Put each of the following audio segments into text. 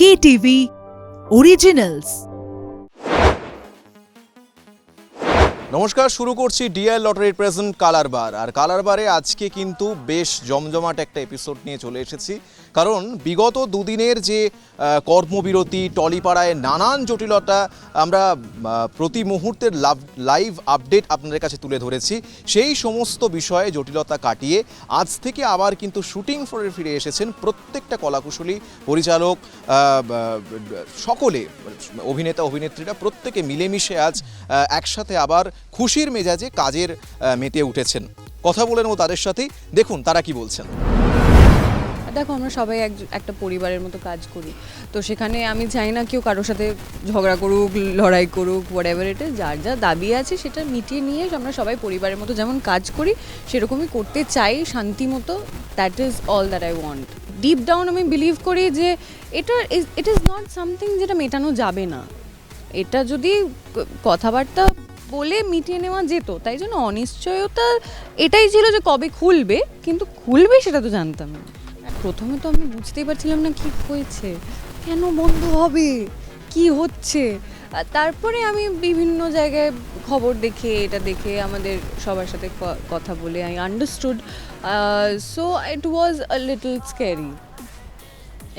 KTV Originals। নমস্কার, শুরু করছি ডিআর লটারির প্রেজেন্ট কালার বার। আর কালার বারে আজকে কিন্তু বেশ জমজমাট একটা এপিসোড নিয়ে চলে এসেছি, কারণ বিগত দুদিনের যে কর্মবিরতি, টলিপাড়ায় নানান জটিলতা আমরা প্রতি মুহূর্তের লাইভ আপডেট আপনাদের কাছে তুলে ধরেছি। সেই সমস্ত বিষয়ে জটিলতা কাটিয়ে আজ থেকে আবার কিন্তু শুটিং ফ্লোরে ফিরে এসেছেন প্রত্যেকটা কলাকুশলী, পরিচালক, সকলে, অভিনেতা অভিনেত্রীরা প্রত্যেকে মিলেমিশে আজ একসাথে আবার খুশির মেজাজে কাজের মেতে উঠেছেন। কথা বলে নেব তাদের সাথেই, দেখুন তারা কি বলছেন। দেখো, আমরা সবাই একটা পরিবারের মতো কাজ করি, তো সেখানে আমি চাই না কেউ কারোর সাথে ঝগড়া করুক, লড়াই করুক, হোয়াটএভার ইট ইজ। যার যা দাবি আছে সেটা মিটিয়ে নিয়ে আমরা সবাই পরিবারের মতো যেমন কাজ করি সেরকমই করতে চাই, শান্তি মতো। That is all that I want. Deep down আমি বিলিভ করি যে ইট ইজ নট সামথিং যেটা মেটানো যাবে না। এটা যদি কথাবার্তা বলে মিটিয়ে নেওয়া যেত, তাই জন্য অনিশ্চয়তা এটাই ছিল যে কবে খুলবে, কিন্তু খুলবে সেটা তো জানতাম না। প্রথমে তো আমি বুঝতেই পারছিলাম না কি হয়েছে, কেন বন্ধ হবে, কি হচ্ছে। তারপরে আমি বিভিন্ন জায়গায় খবর দেখে, এটা দেখে, আমাদের সবার সাথে কথা বলে I understood. So it was a little scary.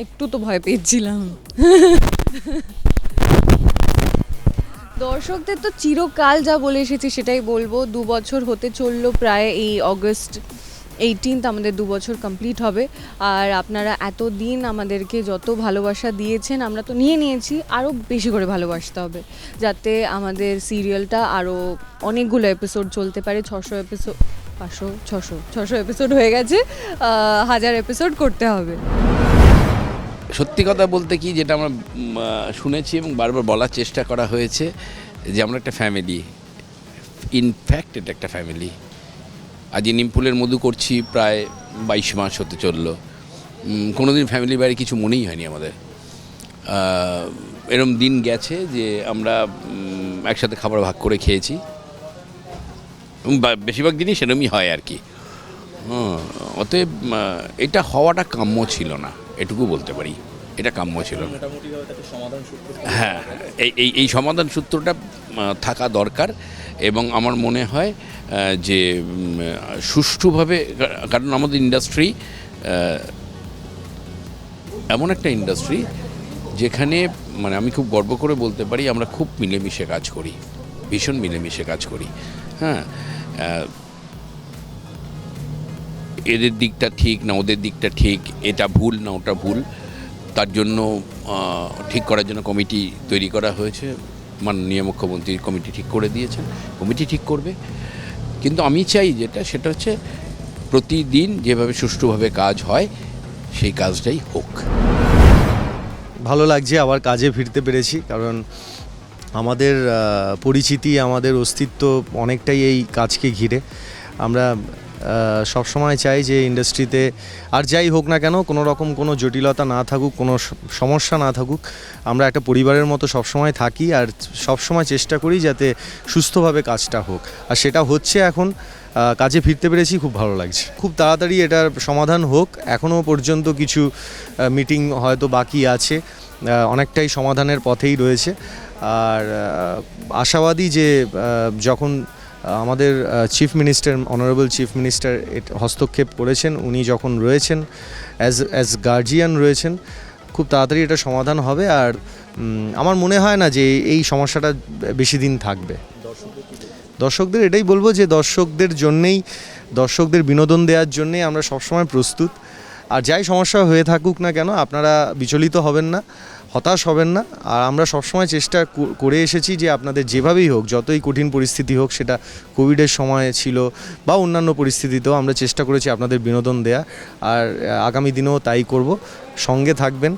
একটু তো ভয় পেয়েছিলাম। দর্শকদের তো চিরকাল যা বলে এসেছি সেটাই বলবো। 2 বছর হতে চললো প্রায়, এই অগস্ট 18 আমাদের 2 বছর কমপ্লিট হবে। আর আপনারা এতদিন আমাদেরকে যত ভালোবাসা দিয়েছেন আমরা তো নিয়েছি, আরও বেশি করে ভালোবাসতে হবে যাতে আমাদের সিরিয়ালটা আরও অনেকগুলো এপিসোড চলতে পারে। 600 এপিসোড, 500, 600 এপিসোড হয়ে গেছে, 1000 এপিসোড করতে হবে। সত্যি কথা বলতে কি, যেটা আমরা শুনেছি এবং বারবার বলার চেষ্টা করা হয়েছে যে আমরা একটা ফ্যামিলি। ইনফ্যাক্ট এটা একটা ফ্যামিলি। আজ নিমপুলের মধু করছি প্রায় 22 মাস হতে চললো। কোনোদিন ফ্যামিলির বাইরে কিছু মনেই হয়নি আমাদের। এরম দিন গেছে যে আমরা একসাথে খাবার ভাগ করে খেয়েছি, এবং বেশিরভাগ দিনই সেরকমই হয় আর কি। অতএব এটা হওয়াটা কাম্য ছিল না, এটুকু বলতে পারি। এটা কাম্য ছিল না। হ্যাঁ, এই সমাধান সূত্রটা থাকা দরকার। এবং আমার মনে হয় যে সুষ্ঠুভাবে, কারণ আমাদের ইন্ডাস্ট্রি এমন একটা ইন্ডাস্ট্রি যেখানে মানে আমি খুব গর্ব করে বলতে পারি আমরা খুব মিলেমিশে কাজ করি, ভীষণ মিলেমিশে কাজ করি। হ্যাঁ, এদের দিকটা ঠিক না ওদের দিকটা ঠিক, এটা ভুল না ওটা ভুল, তার জন্য ঠিক করার জন্য কমিটি তৈরি করা হয়েছে। মাননীয় মুখ্যমন্ত্রী কমিটি ঠিক করে দিয়েছেন, কমিটি ঠিক করবে। কিন্তু আমি চাই সেটা হচ্ছে প্রতিদিন যেভাবে সুষ্ঠুভাবে কাজ হয় সেই কাজটাই হোক। ভালো লাগছে আবার কাজে ফিরতে পেরেছি, কারণ আমাদের পরিচিতি, আমাদের অস্তিত্ব অনেকটাই এই কাজকে ঘিরে। আমরা সবসময় চাই যে ইন্ডাস্ট্রিতে আর যাই হোক না কেন, কোনো রকম কোনো জটিলতা না থাকুক, কোনো সমস্যা না থাকুক। আমরা একটা পরিবারের মতো সবসময় থাকি আর সবসময় চেষ্টা করি যাতে সুস্থভাবে কাজটা হোক, আর সেটা হচ্ছে। এখন কাজে ফিরতে পেরেছি, খুব ভালো লাগছে। খুব তাড়াতাড়ি এটার সমাধান হোক। এখনও পর্যন্ত কিছু মিটিং হয়তো বাকি আছে, অনেকটাই সমাধানের পথেই রয়েছে। আর আশাবাদী যে যখন আমাদের chief minister, honourable chief minister হস্তক্ষেপ করেছেন, উনি যখন রয়েছেন অ্যাজ গার্জিয়ান রয়েছেন, খুব তাড়াতাড়ি এটা সমাধান হবে। আর আমার মনে হয় না যে এই সমস্যাটা বেশি দিন থাকবে। দর্শকদের এটাই বলবো যে দর্শকদের বিনোদন দেওয়ার জন্যেই আমরা সবসময় প্রস্তুত। আর যাই সমস্যা হয়ে থাকুক না কেন, আপনারা বিচলিত হবেন না, হতাশ হবেন না। আর আমরা সবসময় চেষ্টা করে এসেছি যে আপনাদের যেভাবেই হোক, যতই কঠিন পরিস্থিতি হোক, সেটা কোভিডের সময় ছিল বা অন্যান্য পরিস্থিতিতেও আমরা চেষ্টা করেছি আপনাদের বিনোদন দেয়া। আর আগামী দিনেও তাই করব। সঙ্গে থাকবেন,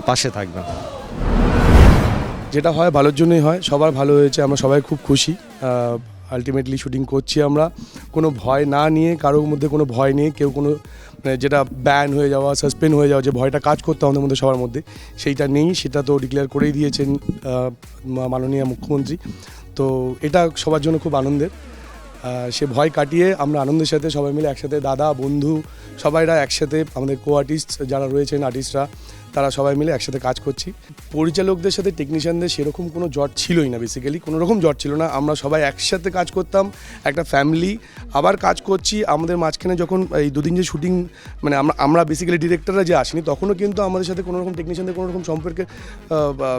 পাশে থাকবেন। যেটা হয় ভালোর জন্যই হয়, সবার ভালো হয়েছে, আমরা সবাই খুব খুশি। আলটিমেটলি শুটিং করছি আমরা কোনো ভয় না নিয়ে, কারোর মধ্যে কোনো ভয় নেই। কেউ কোনো যেটা ব্যান হয়ে যাওয়া, সাসপেন্ড হয়ে যাওয়া, যে ভয়টা কাজ করতে আমাদের মধ্যে সবার মধ্যে, সেইটা নেই। সেটা তো ডিক্লেয়ার করেই দিয়েছেন মাননীয় মুখ্যমন্ত্রী। তো এটা সবার জন্য খুব আনন্দের। সে ভয় কাটিয়ে আমরা আনন্দের সাথে সবাই মিলে একসাথে, দাদা বন্ধু সবাইরা একসাথে, আমাদের কো আর্টিস্ট যারা রয়েছেন, আর্টিস্টরা তারা সবাই মিলে একসাথে কাজ করছি। পরিচালকদের সাথে টেকনিশিয়ানদের সেরকম কোনো জট ছিলই না, বেসিক্যালি কোনো রকম জট ছিল না। আমরা সবাই একসাথে কাজ করতাম, একটা ফ্যামিলি। আবার কাজ করছি আমাদের মাঝখানে যখন এই দুদিন যে শুটিং, মানে আমরা বেসিক্যালি ডিরেক্টররা যে আসিনি, তখনও কিন্তু আমাদের সাথে কোনো রকম টেকনিশিয়ানদের কোনো রকম সম্পর্কে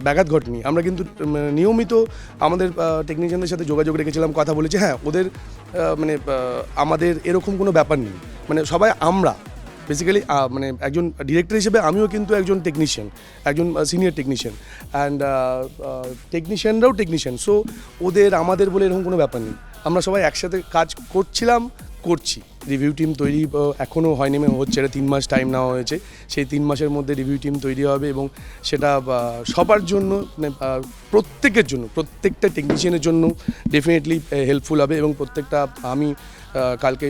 ব্যাঘাত ঘটেনি। আমরা কিন্তু নিয়মিত আমাদের টেকনিশিয়ানদের সাথে যোগাযোগ রেখেছিলাম, কথা বলেছি। হ্যাঁ, ওদের মানে আমাদের এরকম কোনো ব্যাপার নেই, মানে সবাই আমরা বেসিক্যালি মানে একজন ডিরেক্টর হিসেবে আমিও কিন্তু একজন টেকনিশিয়ান, একজন সিনিয়র টেকনিশিয়ান, অ্যান্ড টেকনিশিয়ানরাও টেকনিশিয়ান। সো ওদের আমাদের বলে এরকম কোনো ব্যাপার নেই, আমরা সবাই একসাথে কাজ করছি। রিভিউ টিম তৈরি এখনও হয়নি, হচ্ছে, এটা 3 মাস টাইম নেওয়া হয়েছে। সেই 3 মাসের মধ্যে রিভিউ টিম তৈরি হবে এবং সেটা সবার জন্য, মানে প্রত্যেকের জন্য, প্রত্যেকটা টেকনিশিয়ানের জন্য ডেফিনেটলি হেল্পফুল হবে। এবং প্রত্যেকটা আমি কালকে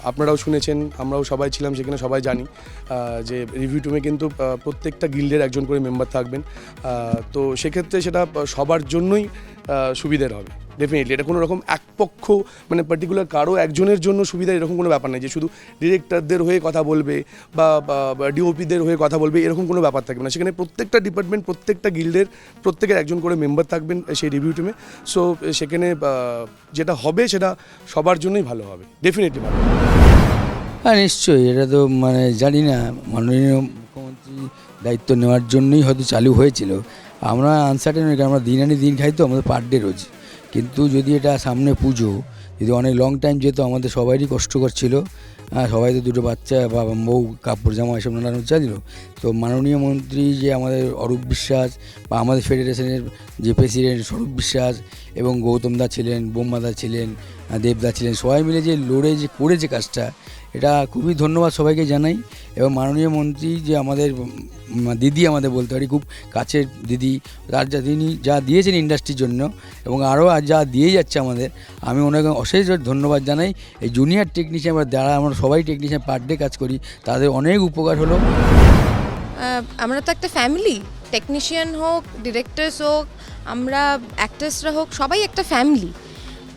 আপনারাও শুনেছেন, আমরাও সবাই ছিলাম সেখানে, সবাই জানি যে রিভিউ টিমে কিন্তু প্রত্যেকটা গিল্ডের একজন করে মেম্বার থাকবেন। তো সেক্ষেত্রে সেটা সবার জন্যই সুবিধার হবে ডেফিনেটলি। এটা কোনো রকম একপক্ষ, মানে পার্টিকুলার কারো একজনের জন্য সুবিধা এরকম কোনো ব্যাপার নেই যে শুধু ডিরেক্টরদের হয়ে কথা বলবে বা ডিওপিদের হয়ে কথা বলবে, এরকম কোনো ব্যাপার থাকবে না। সেখানে প্রত্যেকটা ডিপার্টমেন্ট, প্রত্যেকটা গিল্ডের প্রত্যেকের একজন করে মেম্বার থাকবেন সেই রিভিউ টিমে। সো সেখানে যেটা হবে সেটা সবার জন্যই ভালো হবে, ডেফিনেটলি ভালো হবে। হ্যাঁ, নিশ্চয়ই। এটা তো মানে জানি না, মাননীয় মুখ্যমন্ত্রী দায়িত্ব নেওয়ার জন্যই হয়তো চালু হয়েছিল। আমরা আনসার্টেন, কারণ আমরা দিন আনি দিন খাই, তো আমাদের পার ডে রোজ। কিন্তু যদি এটা সামনে পুজো, যদি অনেক লং টাইম যেত, আমাদের সবারই কষ্টকর ছিল। সবাই তো দুটো বাচ্চা বা বউ, কাপড় জামা এসব নানান চাইছিল। তো মাননীয় মন্ত্রী যে আমাদের অরূপ বিশ্বাস বা আমাদের ফেডারেশনের যে প্রেসিডেন্ট স্বরূপ বিশ্বাস এবং গৌতম দা ছিলেন, বোম্মাদা ছিলেন, দেবদা ছিলেন, সবাই মিলে যে লড়ে যে করেছে কাজটা, এটা খুবই ধন্যবাদ সবাইকে জানাই। এবং মাননীয় মন্ত্রী যে আমাদের দিদি, আমাদের বলতে পারি খুব কাছের দিদি, তার তিনি যা দিয়েছেন ইন্ডাস্ট্রির জন্য এবং আরও যা দিয়ে যাচ্ছে আমাদের, আমি ওনাকে অশেষ ধন্যবাদ জানাই। এই জুনিয়র টেকনিশিয়ান যারা আমরা সবাই টেকনিশিয়ান পার ডে কাজ করি, তাদের অনেক উপকার হলো। আমরা তো একটা ফ্যামিলি, টেকনিশিয়ান হোক, ডিরেক্টরস হোক, আমরা অ্যাক্টার্সরা হোক, সবাই একটা ফ্যামিলি।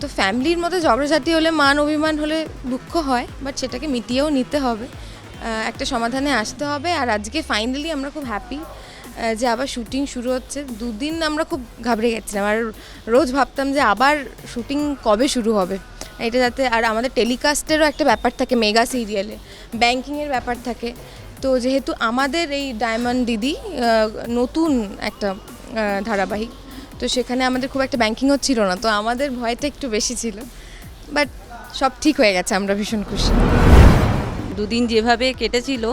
তো ফ্যামিলির মধ্যে ঝগড়াঝাটি হলে, মান অভিমান হলে দুঃখ হয়, বাট সেটাকে মিটিয়েও নিতে হবে, একটা সমাধানে আসতে হবে। আর আজকে ফাইনালি আমরা খুব হ্যাপি যে আবার শুটিং শুরু হচ্ছে। 2 দিন আমরা খুব ঘাবড়ে গেছিলাম, আর রোজ ভাবতাম যে আবার শুটিং কবে শুরু হবে এটা, যাতে আর আমাদের টেলিকাস্টেরও একটা ব্যাপার থাকে, মেগা সিরিয়ালে ব্যাংকিংয়ের ব্যাপার থাকে। তো যেহেতু আমাদের এই ডায়মন্ড দিদি নতুন একটা ধারাবাহিক, তো সেখানে আমাদের খুব একটা ব্যাংকিংও ছিল না, তো আমাদের ভয়টা একটু বেশি ছিল, বাট সব ঠিক হয়ে গেছে, আমরা ভীষণ খুশি। 2 দিন যেভাবে কেটেছিল,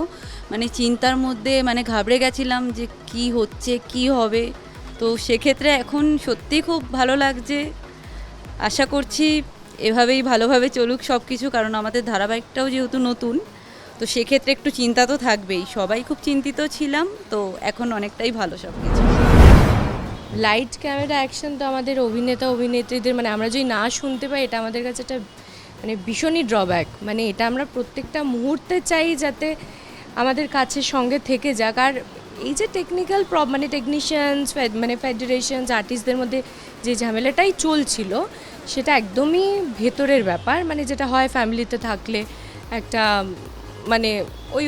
মানে চিন্তার মধ্যে, মানে ঘাবড়ে গেছিলাম যে কি হচ্ছে, কি হবে। তো সেক্ষেত্রে এখন সত্যি খুব ভালো লাগছে। আশা করছি এভাবেই ভালোভাবে চলুক সব কিছু, কারণ আমাদের ধারাবাহিকটাও যেহেতু নতুন, তো সেক্ষেত্রে একটু চিন্তা তো থাকবেই। সবাই খুব চিন্তিত ছিলাম, তো এখন অনেকটাই ভালো সব কিছু। লাইট ক্যামেরা অ্যাকশন তো আমাদের অভিনেতা অভিনেত্রীদের, মানে আমরা যদি না শুনতে পাই, এটা আমাদের কাছে একটা মানে ভীষণই ড্রব্যাক। মানে এটা আমরা প্রত্যেকটা মুহূর্তে চাই যাতে আমাদের কাছের সঙ্গে থেকে যাক। আর এই যে টেকনিক্যাল মানে টেকনিশিয়ানস, মানে ফেডারেশনস, আর্টিস্টদের মধ্যে যে ঝামেলাটাই চলছিল, সেটা একদমই ভেতরের ব্যাপার, মানে যেটা হয় ফ্যামিলিতে থাকলে একটা, মানে ওই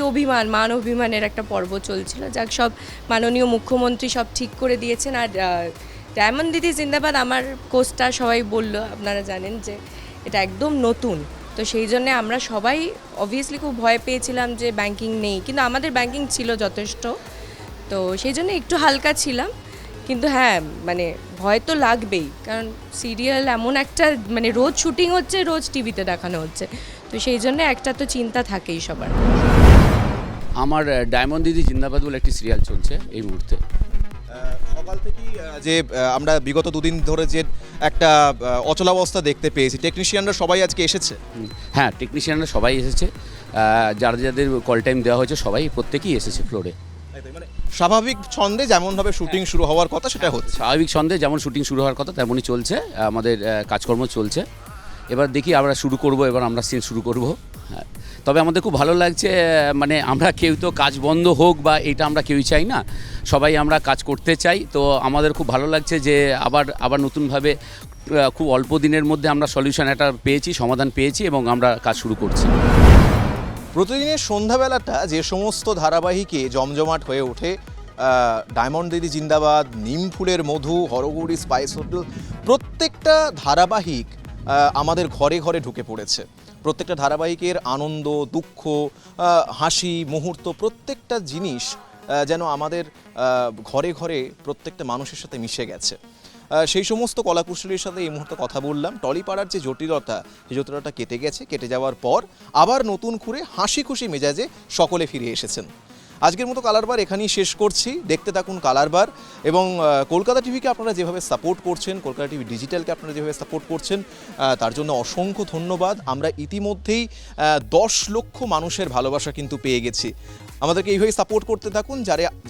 মান অভিমানের একটা পর্ব চলছিল। যাক, সব মাননীয় মুখ্যমন্ত্রী সব ঠিক করে দিয়েছেন। আর ডায়মন্ড দিদি জিন্দাবাদ, আমার কোচটা সবাই বলল, আপনারা জানেন যে এটা একদম নতুন, তো সেই জন্যে আমরা সবাই অবভিয়াসলি খুব ভয় পেয়েছিলাম যে ব্যাংকিং নেই, কিন্তু আমাদের ব্যাংকিং ছিল যথেষ্ট, তো সেই জন্য একটু হালকা ছিলাম। কিন্তু হ্যাঁ, মানে ভয় তো লাগবেই, কারণ সিরিয়াল এমন একটা, মানে রোজ শুটিং হচ্ছে, রোজ টিভিতে দেখানো হচ্ছে, তো সেই জন্য একটা তো চিন্তা থাকেই সবার। আমার ডায়মন্ড দিদি জিন্দাবাদ বলে একটি সিরিয়াল চলছে এই মুহূর্তে। সকাল থেকেই যে আমরা বিগত 2 দিন ধরে যে একটা অচলাবস্থা দেখতে পেয়েছি, টেকনিশিয়ানরা সবাই আজকে এসেছে। হ্যাঁ, টেকনিশিয়ানরা সবাই এসেছে, যাদের কল টাইম দেওয়া হয়েছে সবাই প্রত্যেকেই এসেছে ফ্লোরে। মানে স্বাভাবিক ছন্দে যেমনভাবে শুটিং শুরু হওয়ার কথা সেটা হচ্ছে, স্বাভাবিক ছন্দে যেমন শুটিং শুরু হওয়ার কথা তেমনই চলছে, আমাদের কাজকর্ম চলছে। এবার দেখি আমরা শুরু করব, এবার আমরা সিন শুরু করব। হ্যাঁ, তবে আমাদের খুব ভালো লাগছে, মানে আমরা কেউ তো কাজ বন্ধ হোক বা এটা আমরা কেউই চাই না, সবাই আমরা কাজ করতে চাই। তো আমাদের খুব ভালো লাগছে যে আবার নতুনভাবে খুব অল্প দিনের মধ্যে আমরা সলিউশন একটা পেয়েছি, সমাধান পেয়েছি এবং আমরা কাজ শুরু করছি। প্রতিদিনের সন্ধ্যাবেলাটা যে সমস্ত ধারাবাহিকে জমজমাট হয়ে ওঠে, ডায়মন্ড দিদি জিন্দাবাদ, নিম ফুলের মধু, হরগৌরী স্পাইস হোটেল, প্রত্যেকটা ধারাবাহিক আমাদের ঘরে ঘরে ঢুকে পড়েছে। প্রত্যেকটা ধারাবাহিকের আনন্দ, দুঃখ, হাসি মুহূর্ত, প্রত্যেকটা জিনিস যেন আমাদের ঘরে ঘরে প্রত্যেকটা মানুষের সাথে মিশে গেছে। সেই সমস্ত কলাকুশলীর সাথে এই মুহূর্তে কথা বললাম। টলিপাড়ার যে জটিলতা, সেই জটিলতা কেটে গেছে। কেটে যাওয়ার পর আবার নতুন করে হাসি খুশি মেজাজে সকলে ফিরে এসেছেন। আজকের মতো কালারবার এখানেই শেষ করছি। দেখতে থাকুন কালারবার এবং কলকাতা টিভিকে আপনারা যেভাবে সাপোর্ট করছেন, কলকাতা টিভি ডিজিটালকে আপনারা যেভাবে সাপোর্ট করছেন, তার জন্য অসংখ্য ধন্যবাদ। আমরা ইতিমধ্যেই 10 লক্ষ মানুষের ভালোবাসা কিন্তু পেয়ে গেছি। আমাদেরকে এইভাবেই সাপোর্ট করতে থাকুন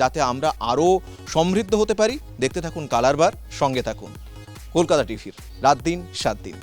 যাতে আমরা আরও সমৃদ্ধ হতে পারি। দেখতে থাকুন কালারবার, সঙ্গে থাকুন কলকাতা টিভির রাত দিন 7 দিন।